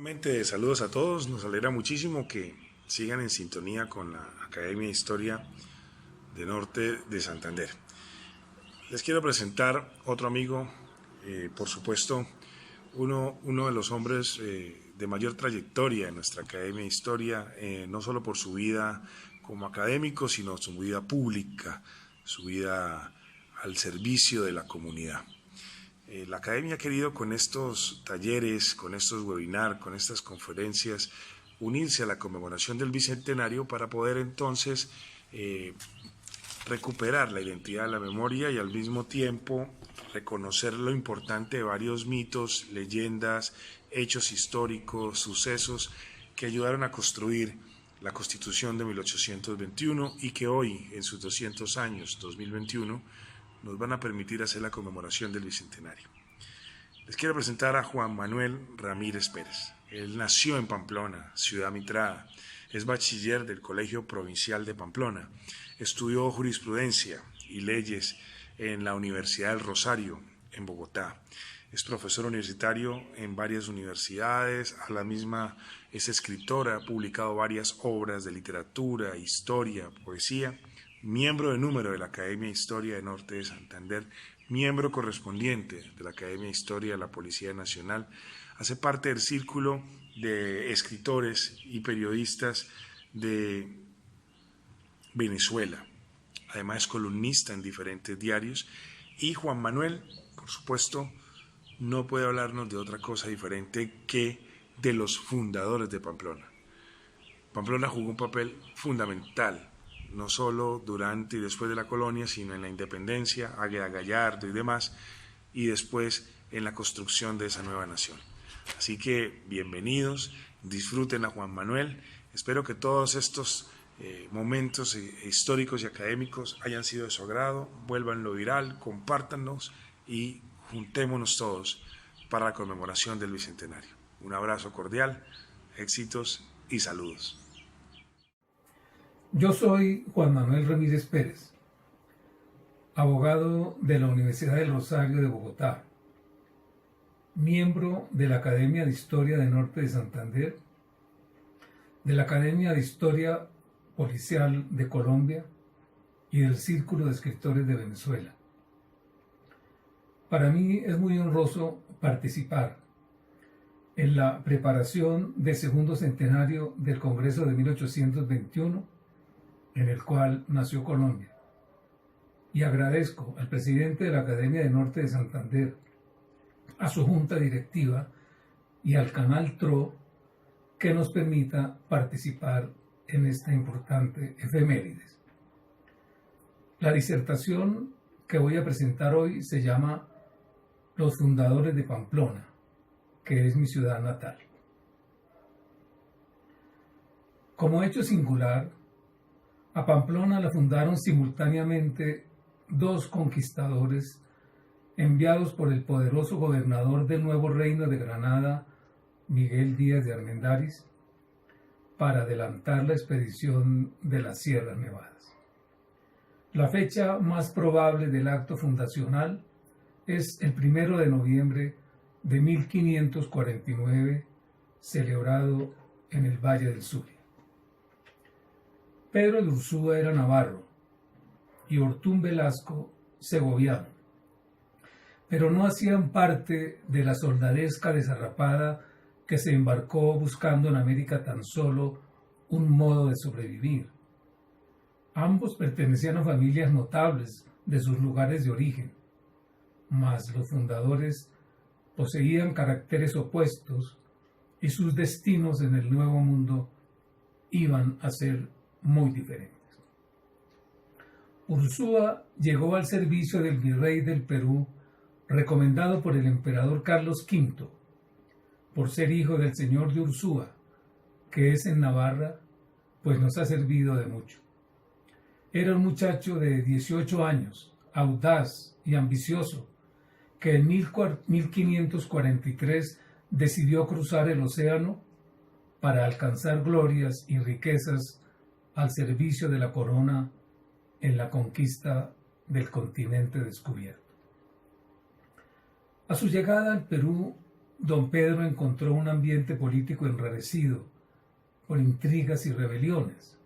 Nuevamente, saludos a todos. Nos alegra muchísimo que sigan en sintonía con la Academia de Historia de Norte de Santander. Les quiero presentar otro amigo, por supuesto, uno de los hombres de mayor trayectoria en nuestra Academia de Historia, no solo por su vida como académico, sino su vida pública, su vida al servicio de la comunidad. La Academia ha querido con estos talleres, con estos webinars, con estas conferencias, unirse a la conmemoración del Bicentenario para poder entonces recuperar la identidad de la memoria y al mismo tiempo reconocer lo importante de varios mitos, leyendas, hechos históricos, sucesos que ayudaron a construir la Constitución de 1821 y que hoy, en sus 200 años, 2021, nos van a permitir hacer la conmemoración del Bicentenario. Les quiero presentar a Juan Manuel Ramírez Pérez. Él nació en Pamplona, ciudad mitrada. Es bachiller del Colegio Provincial de Pamplona. Estudió jurisprudencia y leyes en la Universidad del Rosario, en Bogotá. Es profesor universitario en varias universidades, a la misma es escritora, ha publicado varias obras de literatura, historia, poesía, miembro de número de la Academia de Historia de Norte de Santander, miembro correspondiente de la Academia de Historia de la Policía Nacional, hace parte del círculo de escritores y periodistas de Venezuela. Además es columnista en diferentes diarios y Juan Manuel, por supuesto, no puede hablarnos de otra cosa diferente que de los fundadores de Pamplona. Pamplona jugó un papel fundamental, no solo durante y después de la colonia, sino en la independencia, Águeda Gallardo y demás, y después en la construcción de esa nueva nación. Así que bienvenidos, disfruten a Juan Manuel, espero que todos estos momentos históricos y académicos hayan sido de su agrado, vuélvanlo viral, compártanlos y juntémonos todos para la conmemoración del Bicentenario. Un abrazo cordial, éxitos y saludos. Yo soy Juan Manuel Ramírez Pérez, abogado de la Universidad del Rosario de Bogotá, miembro de la Academia de Historia de Norte de Santander, de la Academia de Historia Policial de Colombia y del Círculo de Escritores de Venezuela. Para mí es muy honroso participar en la preparación del segundo centenario del Congreso de 1821, en el cual nació Colombia. Y agradezco al presidente de la Academia de Norte de Santander, a su junta directiva y al canal TRO que nos permita participar en esta importante efemérides. La disertación que voy a presentar hoy se llama Los fundadores de Pamplona, que es mi ciudad natal. Como hecho singular, a Pamplona la fundaron simultáneamente dos conquistadores enviados por el poderoso gobernador del nuevo reino de Granada, Miguel Díaz de Armendáriz, para adelantar la expedición de las Sierras Nevadas. La fecha más probable del acto fundacional es el 1 de noviembre de 1549, celebrado en el Valle del Zulia. Pedro de Ursúa era navarro y Ortún Velasco segoviano, pero no hacían parte de la soldadesca desarrapada que se embarcó buscando en América tan solo un modo de sobrevivir. Ambos pertenecían a familias notables de sus lugares de origen, mas los fundadores poseían caracteres opuestos y sus destinos en el Nuevo Mundo iban a ser muy diferentes. Ursúa llegó al servicio del virrey del Perú, recomendado por el emperador Carlos V, por ser hijo del señor de Ursúa, que es en Navarra, pues nos ha servido de mucho. Era un muchacho de 18 años, audaz y ambicioso, que en 1543 decidió cruzar el océano para alcanzar glorias y riquezas al servicio de la corona en la conquista del continente descubierto. A su llegada al Perú don Pedro encontró un ambiente político enrarecido por intrigas y rebeliones,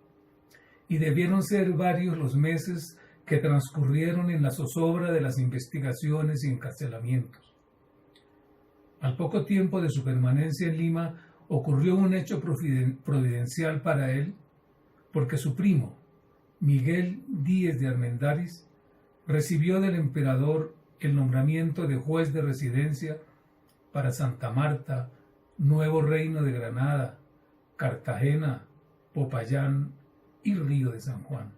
y debieron ser varios los meses que transcurrieron en la zozobra de las investigaciones y encarcelamientos. Al poco tiempo de su permanencia en Lima ocurrió un hecho providencial para él, porque su primo, Miguel Díez de Armendáriz, recibió del emperador el nombramiento de juez de residencia para Santa Marta, Nuevo Reino de Granada, Cartagena, Popayán y Río de San Juan.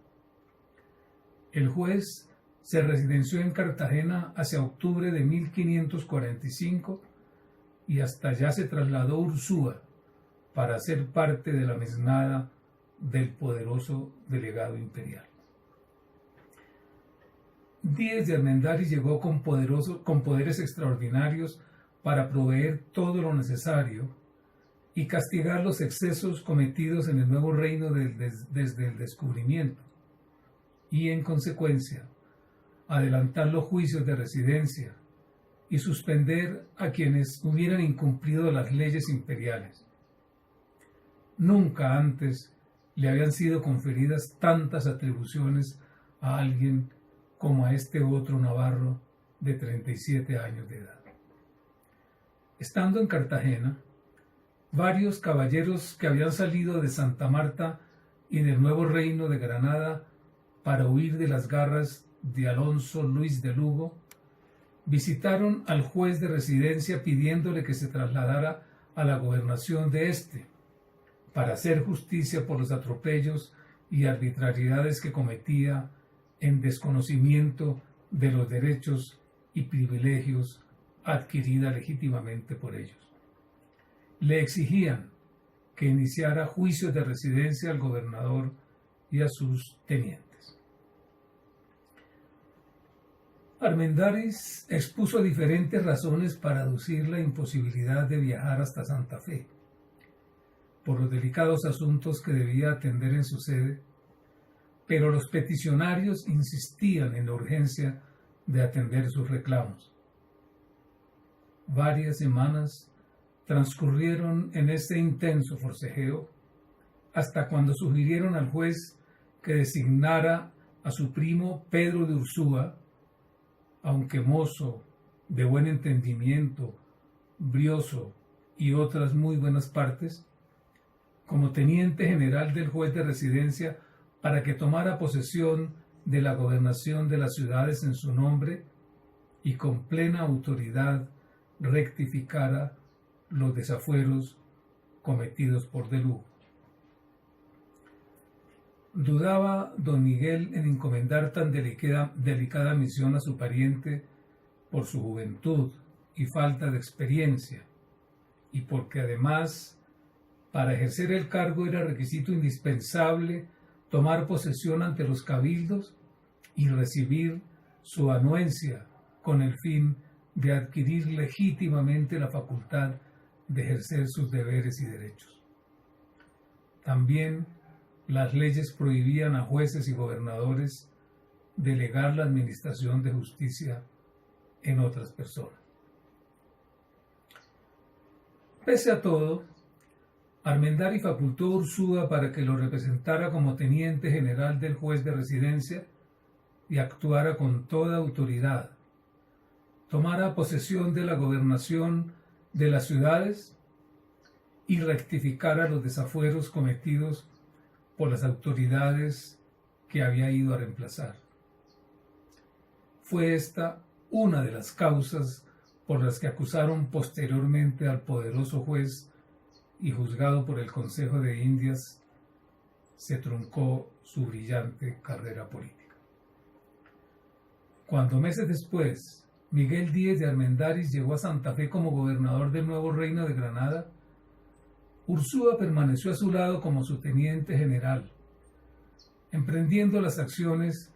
El juez se residenció en Cartagena hacia octubre de 1545 y hasta allá se trasladó a Ursúa para ser parte de la mesnada del poderoso delegado imperial. Díez de Armendáriz llegó con poderes extraordinarios para proveer todo lo necesario y castigar los excesos cometidos en el nuevo reino desde el descubrimiento, y en consecuencia adelantar los juicios de residencia y suspender a quienes hubieran incumplido las leyes imperiales. Nunca antes le habían sido conferidas tantas atribuciones a alguien como a este otro navarro de 37 años de edad. Estando en Cartagena, varios caballeros que habían salido de Santa Marta y del Nuevo Reino de Granada para huir de las garras de Alonso Luis de Lugo, visitaron al juez de residencia pidiéndole que se trasladara a la gobernación de éste, para hacer justicia por los atropellos y arbitrariedades que cometía en desconocimiento de los derechos y privilegios adquirida legítimamente por ellos. Le exigían que iniciara juicios de residencia al gobernador y a sus tenientes. Armendáriz expuso diferentes razones para aducir la imposibilidad de viajar hasta Santa Fe, por los delicados asuntos que debía atender en su sede, pero los peticionarios insistían en la urgencia de atender sus reclamos. Varias semanas transcurrieron en este intenso forcejeo hasta cuando sugirieron al juez que designara a su primo Pedro de Ursúa, aunque mozo, de buen entendimiento, brioso y otras muy buenas partes, como teniente general del juez de residencia para que tomara posesión de la gobernación de las ciudades en su nombre y con plena autoridad rectificara los desafueros cometidos por De Lugo. Dudaba don Miguel en encomendar tan delicada misión a su pariente por su juventud y falta de experiencia, y porque además para ejercer el cargo era requisito indispensable tomar posesión ante los cabildos y recibir su anuencia con el fin de adquirir legítimamente la facultad de ejercer sus deberes y derechos. También las leyes prohibían a jueces y gobernadores delegar la administración de justicia en otras personas. Pese a todo, Armendáriz facultó a Ursúa para que lo representara como teniente general del juez de residencia y actuara con toda autoridad, tomara posesión de la gobernación de las ciudades y rectificara los desafueros cometidos por las autoridades que había ido a reemplazar. Fue esta una de las causas por las que acusaron posteriormente al poderoso juez y juzgado por el Consejo de Indias, se truncó su brillante carrera política. Cuando meses después Miguel Díez de Armendáriz llegó a Santa Fe como gobernador del Nuevo Reino de Granada, Ursúa permaneció a su lado como su teniente general, emprendiendo las acciones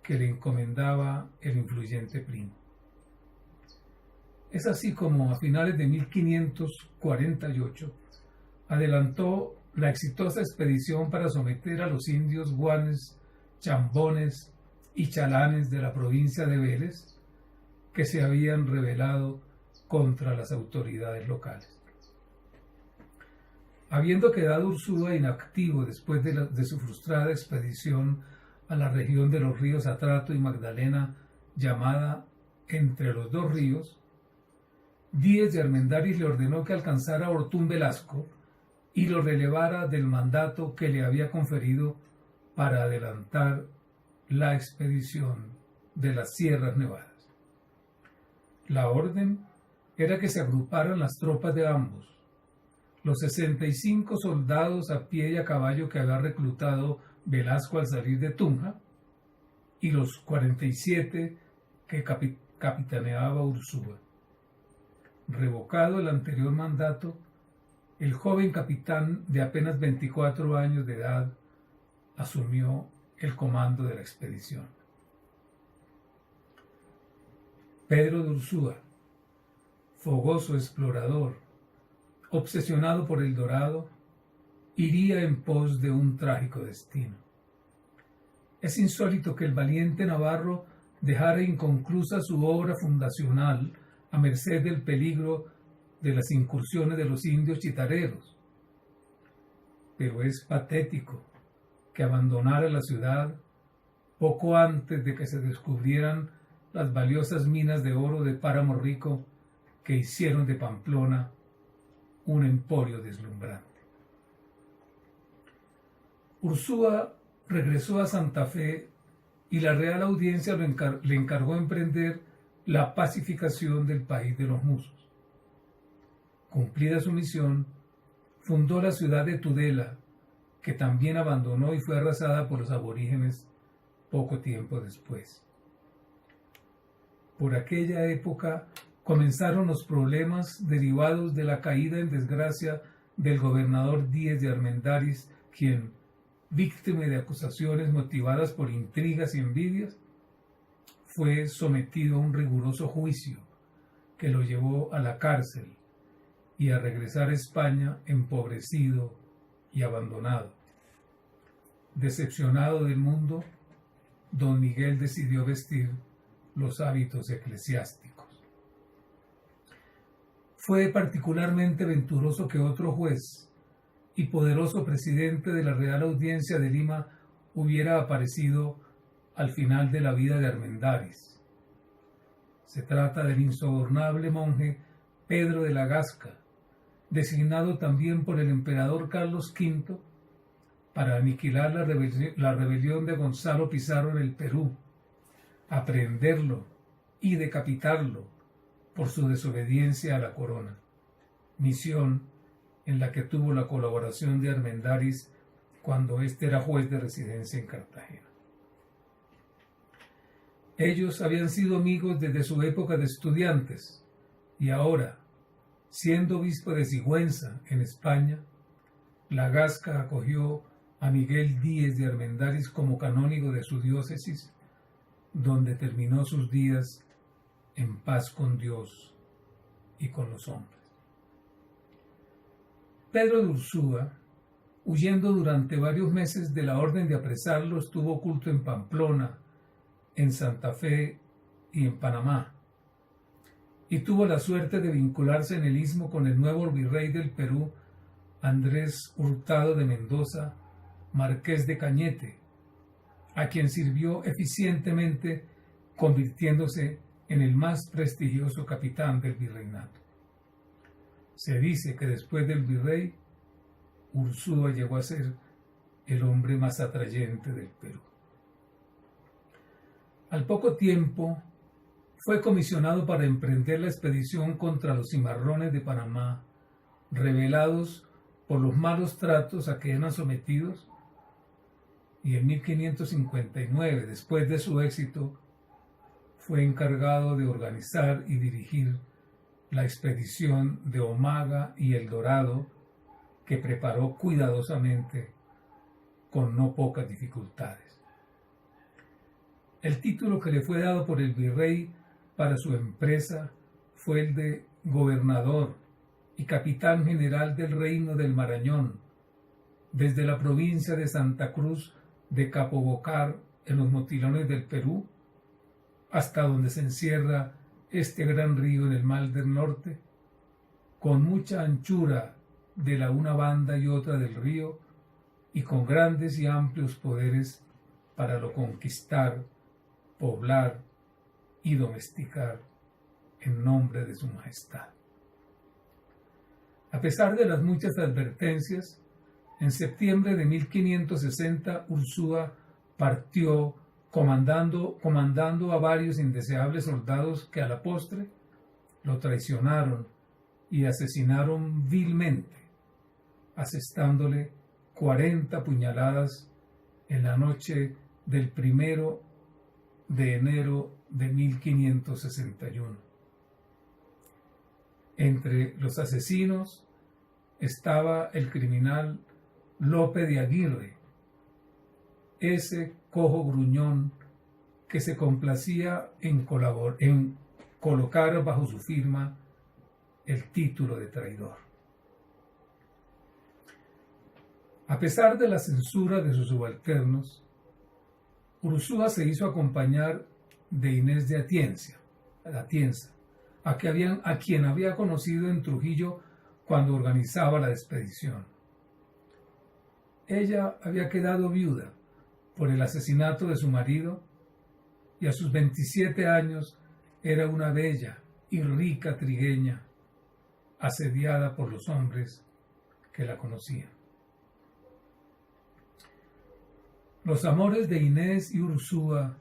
que le encomendaba el influyente primo. Es así como a finales de 1548 adelantó la exitosa expedición para someter a los indios guanes, chambones y chalanes de la provincia de Vélez, que se habían rebelado contra las autoridades locales. Habiendo quedado Ursúa inactivo después de su frustrada expedición a la región de los ríos Atrato y Magdalena, llamada Entre los Dos Ríos, Díez de Armendáriz le ordenó que alcanzara a Ortún Velasco y lo relevara del mandato que le había conferido para adelantar la expedición de las Sierras Nevadas. La orden era que se agruparan las tropas de ambos, los 65 soldados a pie y a caballo que había reclutado Velasco al salir de Tunja y los 47 que capitaneaba Ursúa. Revocado el anterior mandato, el joven capitán de apenas 24 años de edad asumió el comando de la expedición. Pedro de Ursúa, fogoso explorador, obsesionado por el dorado, iría en pos de un trágico destino. Es insólito que el valiente navarro dejara inconclusa su obra fundacional a merced del peligro de las incursiones de los indios chitareros. Pero es patético que abandonara la ciudad poco antes de que se descubrieran las valiosas minas de oro de Páramo Rico que hicieron de Pamplona un emporio deslumbrante. Ursúa regresó a Santa Fe y la Real Audiencia le encargó emprender la pacificación del país de los musos. Cumplida su misión, fundó la ciudad de Tudela, que también abandonó y fue arrasada por los aborígenes poco tiempo después. Por aquella época comenzaron los problemas derivados de la caída en desgracia del gobernador Díez de Armendáriz, quien, víctima de acusaciones motivadas por intrigas y envidias, fue sometido a un riguroso juicio que lo llevó a la cárcel y a regresar a España empobrecido y abandonado. Decepcionado del mundo, don Miguel decidió vestir los hábitos eclesiásticos. Fue particularmente venturoso que otro juez y poderoso presidente de la Real Audiencia de Lima hubiera aparecido al final de la vida de Armendáriz. Se trata del insobornable monje Pedro de la Gasca, designado también por el emperador Carlos V para aniquilar la rebelión de Gonzalo Pizarro en el Perú, aprehenderlo y decapitarlo por su desobediencia a la corona, misión en la que tuvo la colaboración de Armendáriz cuando éste era juez de residencia en Cartagena. Ellos habían sido amigos desde su época de estudiantes y ahora, siendo obispo de Sigüenza, en España, la Gasca acogió a Miguel Díez de Armendáriz como canónigo de su diócesis, donde terminó sus días en paz con Dios y con los hombres. Pedro de Ursúa, huyendo durante varios meses de la orden de apresarlo, estuvo oculto en Pamplona, en Santa Fe y en Panamá, y tuvo la suerte de vincularse en el istmo con el nuevo virrey del Perú, Andrés Hurtado de Mendoza, marqués de Cañete, a quien sirvió eficientemente, convirtiéndose en el más prestigioso capitán del virreinato. Se dice que después del virrey, Ursúa llegó a ser el hombre más atrayente del Perú. Al poco tiempo, fue comisionado para emprender la expedición contra los cimarrones de Panamá, rebelados por los malos tratos a que eran sometidos, y en 1559, después de su éxito, fue encargado de organizar y dirigir la expedición de Omaga y El Dorado, que preparó cuidadosamente con no pocas dificultades. El título que le fue dado por el virrey para su empresa fue el de gobernador y capitán general del reino del Marañón, desde la provincia de Santa Cruz de Capobocar en los Motilones del Perú hasta donde se encierra este gran río en el Mar del Norte, con mucha anchura de la una banda y otra del río, y con grandes y amplios poderes para lo conquistar, poblar y domesticar en nombre de su majestad. A pesar de las muchas advertencias, en septiembre de 1560 Ursúa partió comandando a varios indeseables soldados que a la postre lo traicionaron y asesinaron vilmente, asestándole 40 puñaladas en la noche del 1 de enero de 1561. Entre los asesinos estaba el criminal Lope de Aguirre, ese cojo gruñón que se complacía en colocar bajo su firma el título de traidor. A pesar de la censura de sus subalternos, Ursúa se hizo acompañar de Inés de Atienza, a quien había conocido en Trujillo cuando organizaba la expedición. Ella había quedado viuda por el asesinato de su marido y a sus 27 años era una bella y rica trigueña, asediada por los hombres que la conocían. Los amores de Inés y Ursúa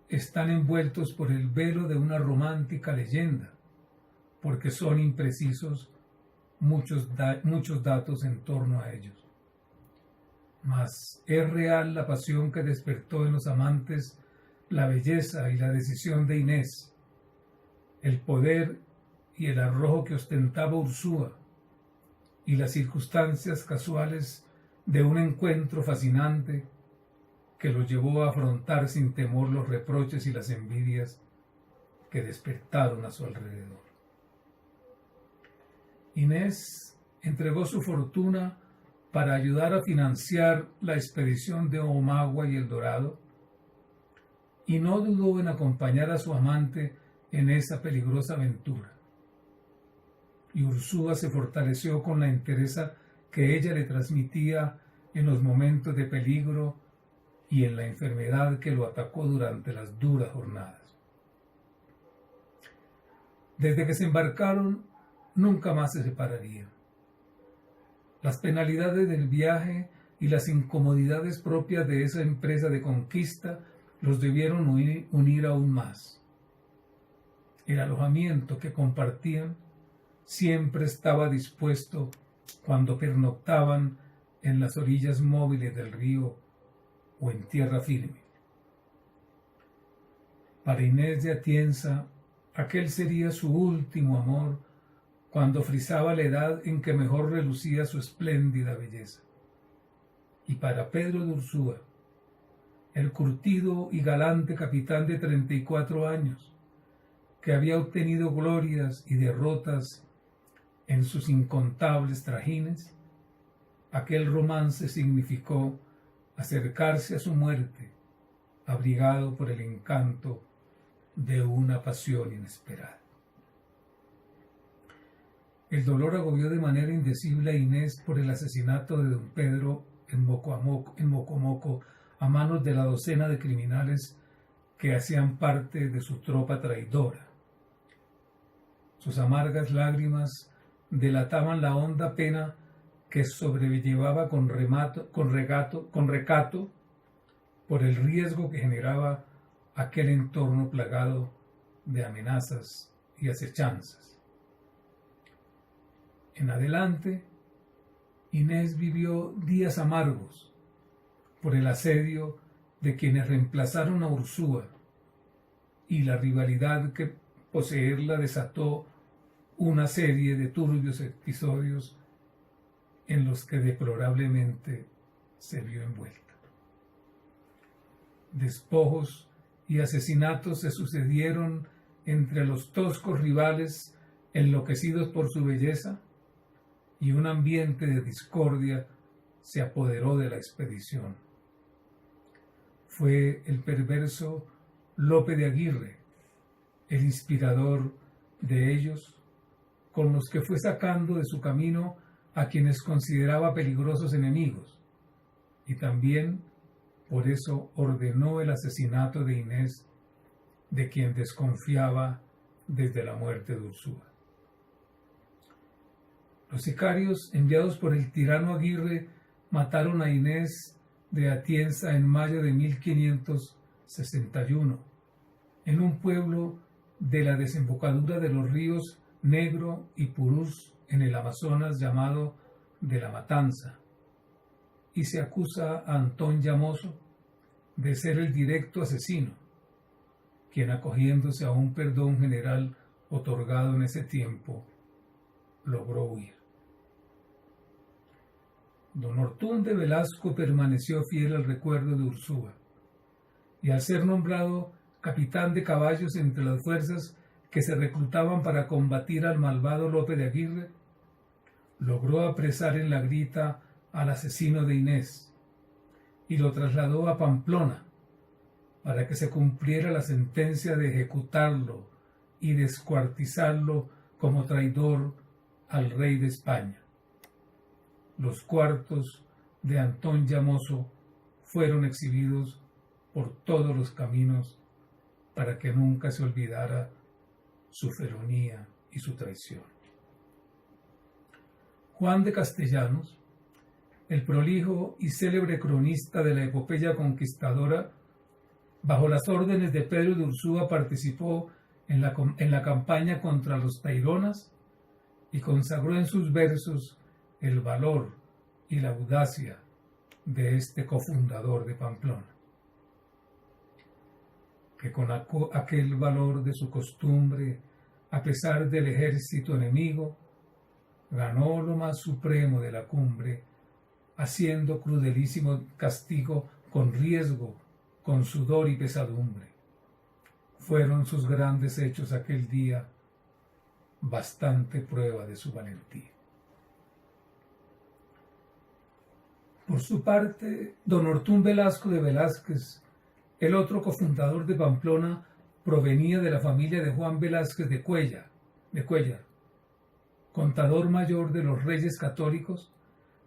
están envueltos por el velo de una romántica leyenda, porque son imprecisos muchos datos en torno a ellos. Mas es real la pasión que despertó en los amantes la belleza y la decisión de Inés, el poder y el arrojo que ostentaba Ursúa, y las circunstancias casuales de un encuentro fascinante que lo llevó a afrontar sin temor los reproches y las envidias que despertaron a su alrededor. Inés entregó su fortuna para ayudar a financiar la expedición de Omagua y El Dorado, y no dudó en acompañar a su amante en esa peligrosa aventura. Y Ursúa se fortaleció con la entereza que ella le transmitía en los momentos de peligro y en la enfermedad que lo atacó durante las duras jornadas. Desde que se embarcaron, nunca más se separarían. Las penalidades del viaje y las incomodidades propias de esa empresa de conquista los debieron unir aún más. El alojamiento que compartían siempre estaba dispuesto cuando pernoctaban en las orillas móviles del río o en tierra firme. Para Inés de Atienza, aquel sería su último amor cuando frisaba la edad en que mejor relucía su espléndida belleza. Y para Pedro de Ursúa, el curtido y galante capitán de 34 años, que había obtenido glorias y derrotas en sus incontables trajines, aquel romance significó acercarse a su muerte, abrigado por el encanto de una pasión inesperada. El dolor agobió de manera indecible a Inés por el asesinato de don Pedro en Mocomoco a manos de la docena de criminales que hacían parte de su tropa traidora. Sus amargas lágrimas delataban la honda pena que sobrellevaba con recato por el riesgo que generaba aquel entorno plagado de amenazas y acechanzas. En adelante, Inés vivió días amargos por el asedio de quienes reemplazaron a Ursúa y la rivalidad que poseerla desató una serie de turbios episodios en los que deplorablemente se vio envuelta. Despojos y asesinatos se sucedieron entre los toscos rivales enloquecidos por su belleza, y un ambiente de discordia se apoderó de la expedición. Fue el perverso Lope de Aguirre el inspirador de ellos, con los que fue sacando de su camino a quienes consideraba peligrosos enemigos, y también por eso ordenó el asesinato de Inés, de quien desconfiaba desde la muerte de Ursúa. Los sicarios enviados por el tirano Aguirre mataron a Inés de Atienza en mayo de 1561, en un pueblo de la desembocadura de los ríos Negro y Purús en el Amazonas llamado de la Matanza, y se acusa a Antón Llamoso de ser el directo asesino, quien, acogiéndose a un perdón general otorgado en ese tiempo, logró huir. Don Ortún de Velasco permaneció fiel al recuerdo de Ursúa, y al ser nombrado capitán de caballos entre las fuerzas que se reclutaban para combatir al malvado Lope de Aguirre, logró apresar en la Grita al asesino de Inés y lo trasladó a Pamplona para que se cumpliera la sentencia de ejecutarlo y descuartizarlo como traidor al rey de España. Los cuartos de Antón Llamoso fueron exhibidos por todos los caminos para que nunca se olvidara su felonía y su traición. Juan de Castellanos, el prolijo y célebre cronista de la epopeya conquistadora, bajo las órdenes de Pedro de Ursúa participó en la campaña contra los taironas y consagró en sus versos el valor y la audacia de este cofundador de Pamplona, que con aquel valor de su costumbre, a pesar del ejército enemigo, ganó lo más supremo de la cumbre, haciendo crudelísimo castigo con riesgo, con sudor y pesadumbre. Fueron sus grandes hechos aquel día bastante prueba de su valentía. Por su parte, don Ortún Velasco de Velázquez, el otro cofundador de Pamplona, provenía de la familia de Juan Velázquez de Cuellar, contador mayor de los Reyes Católicos,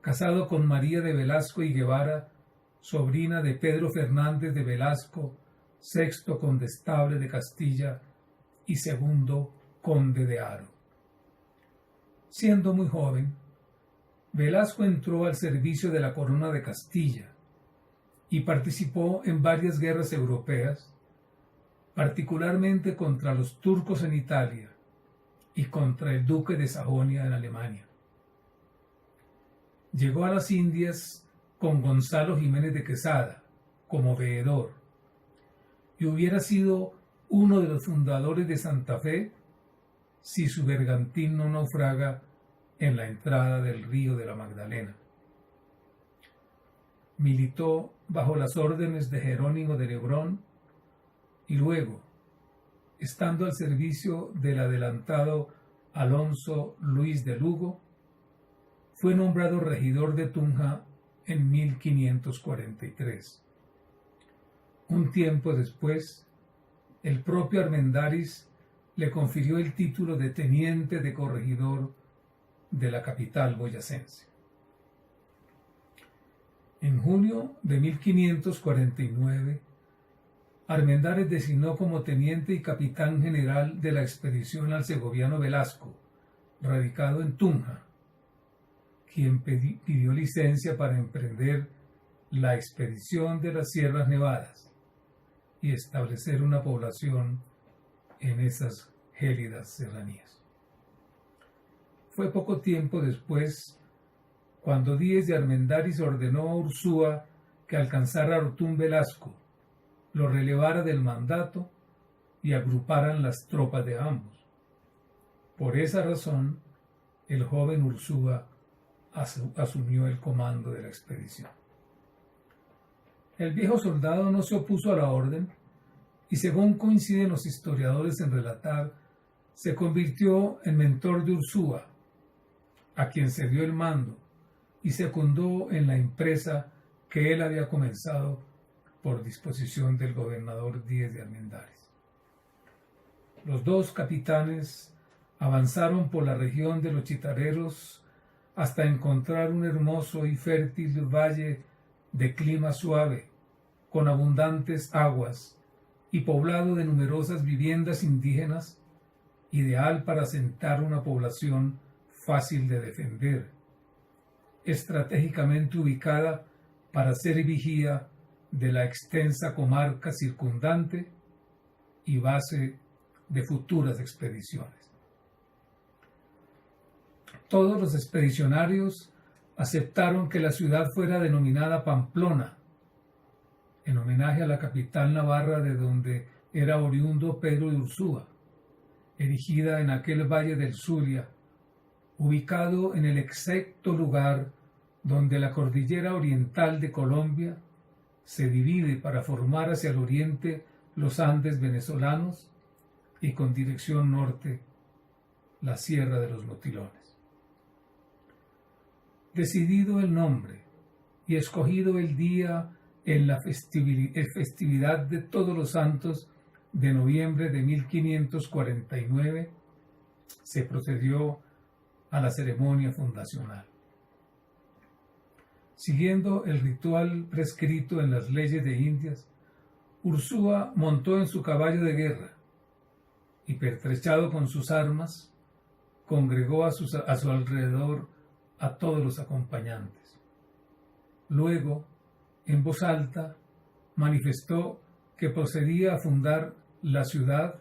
casado con María de Velasco y Guevara, sobrina de Pedro Fernández de Velasco, sexto condestable de Castilla y segundo conde de Haro. Siendo muy joven, Velasco entró al servicio de la corona de Castilla y participó en varias guerras europeas, particularmente contra los turcos en Italia y contra el duque de Sajonia en Alemania. Llegó a las Indias con Gonzalo Jiménez de Quesada como veedor y hubiera sido uno de los fundadores de Santa Fe si su bergantín no naufraga en la entrada del río de la Magdalena. Militó bajo las órdenes de Jerónimo de Lebrón y luego, estando al servicio del adelantado Alonso Luis de Lugo, fue nombrado regidor de Tunja en 1543. Un tiempo después, el propio Armendáriz le confirió el título de teniente de corregidor de la capital boyacense. En junio de 1549, Armendáriz designó como teniente y capitán general de la expedición al segoviano Velasco, radicado en Tunja, quien pidió licencia para emprender la expedición de las Sierras Nevadas y establecer una población en esas gélidas serranías. Fue poco tiempo después cuando Díez de Armendáriz ordenó a Ursúa que alcanzara a Ortún Velasco, lo relevara del mandato y agruparan las tropas de ambos. Por esa razón, el joven Ursúa asumió el comando de la expedición. El viejo soldado no se opuso a la orden y, según coinciden los historiadores en relatar, se convirtió en mentor de Ursúa, a quien se dio el mando y secundó en la empresa que él había comenzado por disposición del gobernador Díez de Armendáriz. Los dos capitanes avanzaron por la región de los Chitareros hasta encontrar un hermoso y fértil valle de clima suave, con abundantes aguas y poblado de numerosas viviendas indígenas, ideal para asentar una población fácil de defender, estratégicamente ubicada para ser vigía de la extensa comarca circundante y base de futuras expediciones. Todos los expedicionarios aceptaron que la ciudad fuera denominada Pamplona, en homenaje a la capital navarra de donde era oriundo Pedro de Ursúa, erigida en aquel valle del Zulia, ubicado en el exacto lugar donde la cordillera oriental de Colombia se divide para formar hacia el oriente los Andes venezolanos y con dirección norte la Sierra de los Motilones. Decidido el nombre y escogido el día en la festividad de Todos los Santos de noviembre de 1549, se procedió a la ceremonia fundacional. Siguiendo el ritual prescrito en las leyes de Indias, Ursúa montó en su caballo de guerra y, pertrechado con sus armas, congregó a su alrededor a todos los acompañantes. Luego, en voz alta, manifestó que procedía a fundar la ciudad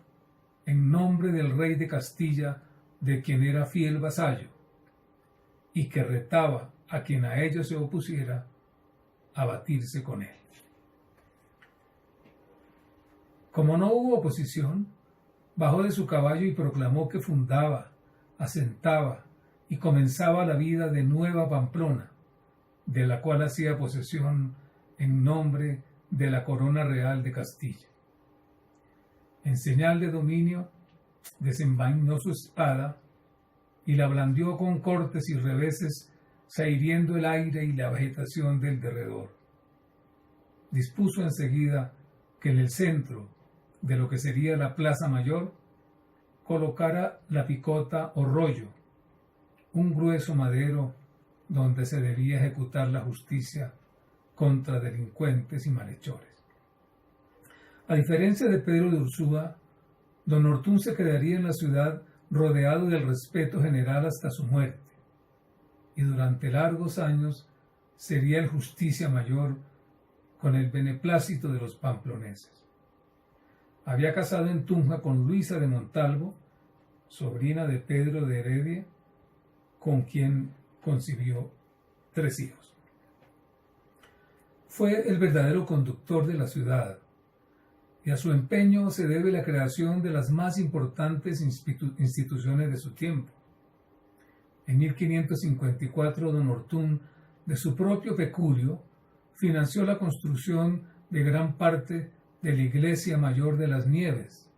en nombre del rey de Castilla, de quien era fiel vasallo, y que retaba a quien a ello se opusiera a batirse con él. Como no hubo oposición, bajó de su caballo y proclamó que fundaba, asentaba y comenzaba la vida de Nueva Pamplona, de la cual hacía posesión en nombre de la corona real de Castilla. En señal de dominio, desenvainó su espada y la blandió con cortes y reveses, zahiriendo el aire y la vegetación del derredor. Dispuso enseguida que en el centro de lo que sería la Plaza Mayor colocara la picota o rollo, un grueso madero donde se debía ejecutar la justicia contra delincuentes y malhechores. A diferencia de Pedro de Ursúa, don Ortún se quedaría en la ciudad rodeado del respeto general hasta su muerte, y durante largos años sería el justicia mayor con el beneplácito de los pamploneses. Había casado en Tunja con Luisa de Montalvo, sobrina de Pedro de Heredia, con quien concibió 3 hijos. Fue el verdadero conductor de la ciudad, y a su empeño se debe la creación de las más importantes instituciones de su tiempo. En 1554, don Ortún, de su propio peculio, financió la construcción de gran parte de la Iglesia Mayor de las Nieves,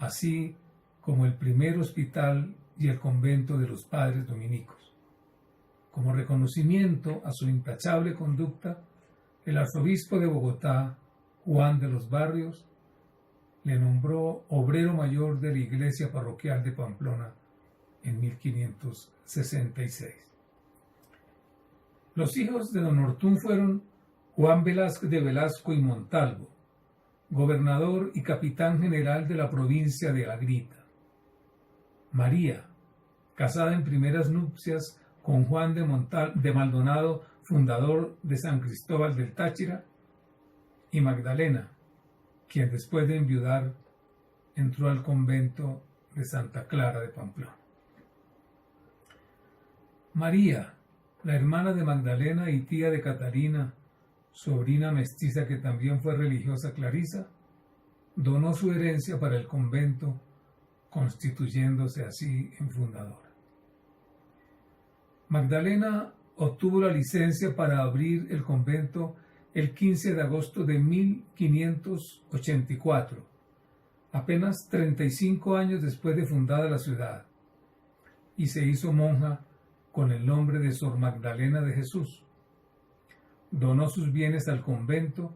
así como el primer hospital y el convento de los padres dominicos. Como reconocimiento a su intachable conducta, el arzobispo de Bogotá, Juan de los Barrios, le nombró obrero mayor de la iglesia parroquial de Pamplona en 1566. Los hijos de don Ortún fueron Juan Velázquez de Velasco y Montalvo, gobernador y capitán general de la provincia de Agrita; María, casada en primeras nupcias con Juan de Maldonado, fundador de San Cristóbal del Táchira; y Magdalena, quien después de enviudar entró al convento de Santa Clara de Pamplona. María, la hermana de Magdalena y tía de Catalina, sobrina mestiza que también fue religiosa clarisa, donó su herencia para el convento, constituyéndose así en fundadora. Magdalena obtuvo la licencia para abrir el convento el 15 de agosto de 1584, apenas 35 años después de fundada la ciudad, y se hizo monja con el nombre de Sor Magdalena de Jesús. Donó sus bienes al convento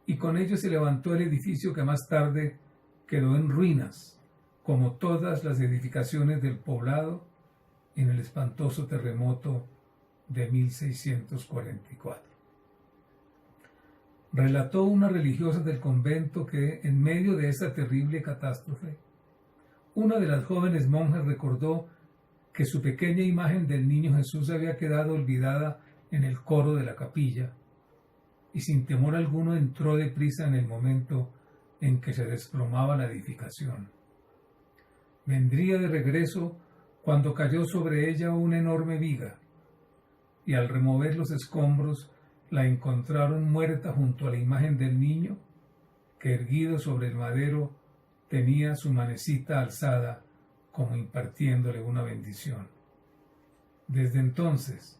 y con ello se levantó el edificio que más tarde quedó en ruinas, como todas las edificaciones del poblado en el espantoso terremoto de 1644. Relató una religiosa del convento que, en medio de esa terrible catástrofe, una de las jóvenes monjas recordó que su pequeña imagen del niño Jesús había quedado olvidada en el coro de la capilla, y sin temor alguno entró deprisa en el momento en que se desplomaba la edificación. Vendría de regreso cuando cayó sobre ella una enorme viga, y al remover los escombros la encontraron muerta junto a la imagen del niño, que erguido sobre el madero tenía su manecita alzada como impartiéndole una bendición. Desde entonces,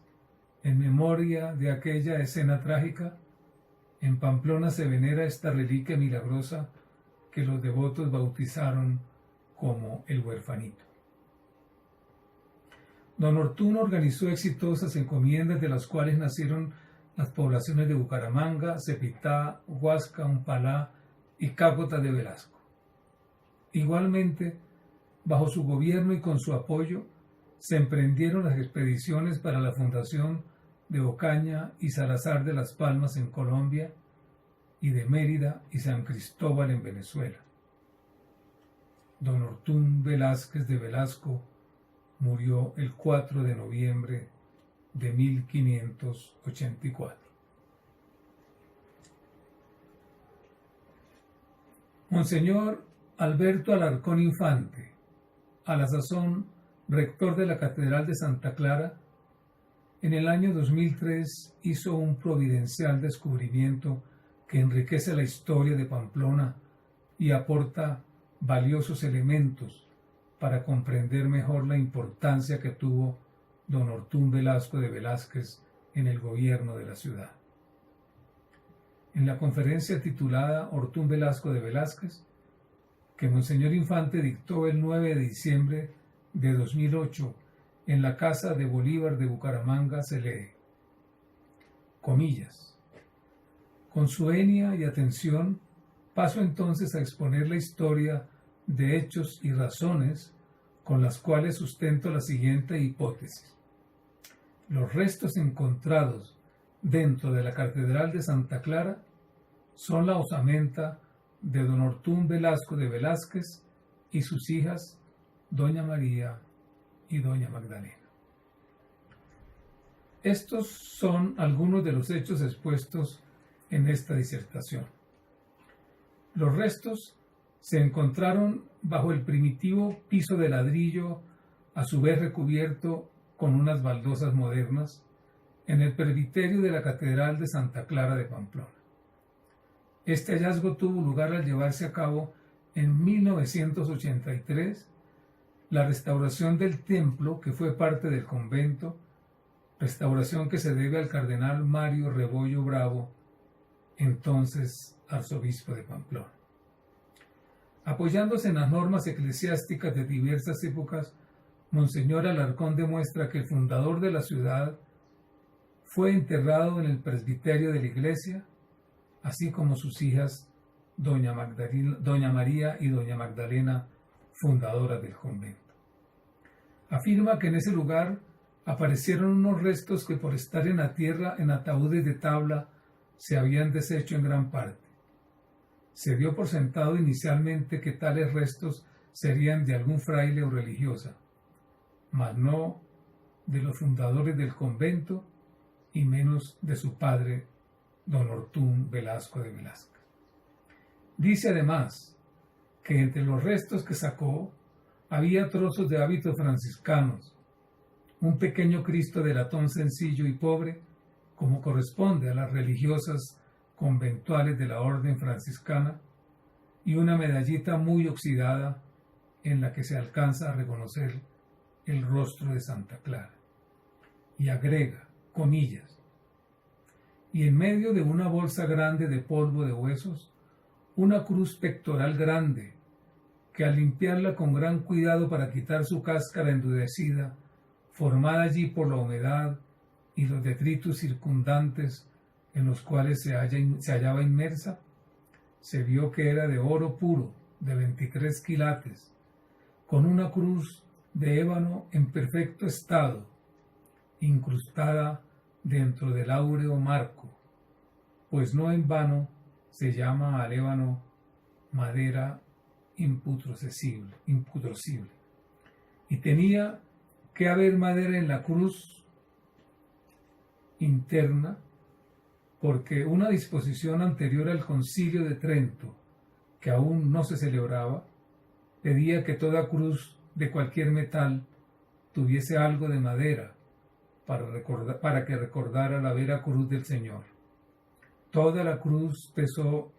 en memoria de aquella escena trágica, en Pamplona se venera esta reliquia milagrosa que los devotos bautizaron como el Huerfanito. Don Ortuño organizó exitosas encomiendas de las cuales nacieron las poblaciones de Bucaramanga, Cepitá, Huasca, Umpalá y Cágota de Velasco. Igualmente, bajo su gobierno y con su apoyo, se emprendieron las expediciones para la fundación de Ocaña y Salazar de las Palmas en Colombia y de Mérida y San Cristóbal en Venezuela. Don Ortuño Velázquez de Velasco murió el 4 de noviembre de 1584. Monseñor Alberto Alarcón Infante, a la sazón rector de la Catedral de Santa Clara, en el año 2003 hizo un providencial descubrimiento que enriquece la historia de Pamplona y aporta valiosos elementos para comprender mejor la importancia que tuvo don Ortuño Velasco de Velázquez en el gobierno de la ciudad. En la conferencia titulada Ortuño Velasco de Velázquez, que Monseñor Infante dictó el 9 de diciembre de 2008 en la Casa de Bolívar de Bucaramanga, se lee, comillas, con su enia y atención paso entonces a exponer la historia de hechos y razones con las cuales sustento la siguiente hipótesis. Los restos encontrados dentro de la Catedral de Santa Clara son la osamenta de don Ortuño Velasco de Velázquez y sus hijas, doña María y doña Magdalena. Estos son algunos de los hechos expuestos en esta disertación. Los restos se encontraron bajo el primitivo piso de ladrillo, a su vez recubierto con unas baldosas modernas, en el presbiterio de la Catedral de Santa Clara de Pamplona. Este hallazgo tuvo lugar al llevarse a cabo en 1983 la restauración del templo, que fue parte del convento, restauración que se debe al cardenal Mario Rebollo Bravo, entonces arzobispo de Pamplona. Apoyándose en las normas eclesiásticas de diversas épocas, Monseñor Alarcón demuestra que el fundador de la ciudad fue enterrado en el presbiterio de la iglesia, así como sus hijas, doña María y doña Magdalena, fundadoras del convento. Afirma que en ese lugar aparecieron unos restos que por estar en la tierra en ataúdes de tabla se habían deshecho en gran parte. Se dio por sentado inicialmente que tales restos serían de algún fraile o religiosa, mas no de los fundadores del convento y menos de su padre, don Ortuño Velasco de Velázquez. Dice además que entre los restos que sacó había trozos de hábitos franciscanos, un pequeño Cristo de latón sencillo y pobre, como corresponde a las religiosas conventuales de la orden franciscana, y una medallita muy oxidada en la que se alcanza a reconocer el rostro de Santa Clara. Y agrega, comillas, y en medio de una bolsa grande de polvo de huesos, una cruz pectoral grande, que al limpiarla con gran cuidado para quitar su cáscara endurecida, formada allí por la humedad y los detritus circundantes en los cuales se hallaba inmersa, se vio que era de oro puro, de 23 quilates, con una cruz de ébano en perfecto estado, incrustada dentro del áureo marco, pues no en vano se llama al ébano madera imputrocible. Y tenía que haber madera en la cruz interna, porque una disposición anterior al Concilio de Trento, que aún no se celebraba, pedía que toda cruz de cualquier metal tuviese algo de madera para que recordara la vera cruz del Señor. Toda la cruz pesó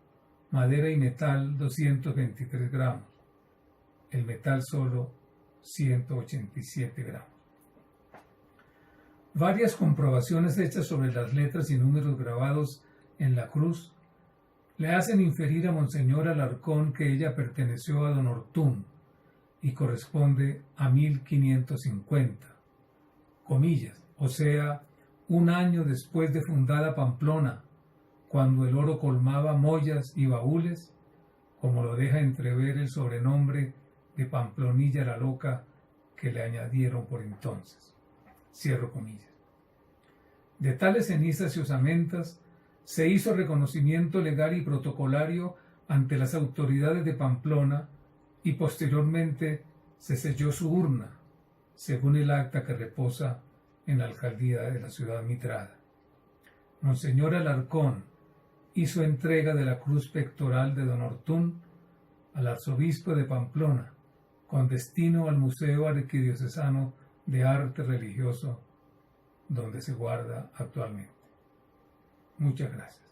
madera y metal 223 gramos, el metal solo 187 gramos. Varias comprobaciones hechas sobre las letras y números grabados en la cruz le hacen inferir a Monseñor Alarcón que ella perteneció a don Ortún y corresponde a 1550, comillas, o sea, un año después de fundada Pamplona, cuando el oro colmaba mollas y baúles, como lo deja entrever el sobrenombre de Pamplonilla la Loca que le añadieron por entonces. Cierro comillas. De tales cenizas y osamentas se hizo reconocimiento legal y protocolario ante las autoridades de Pamplona y posteriormente se selló su urna, según el acta que reposa en la alcaldía de la ciudad mitrada. Monseñor Alarcón hizo entrega de la cruz pectoral de don Ortún al arzobispo de Pamplona, con destino al Museo Arquidiocesano de Arte Religioso, donde se guarda actualmente. Muchas gracias.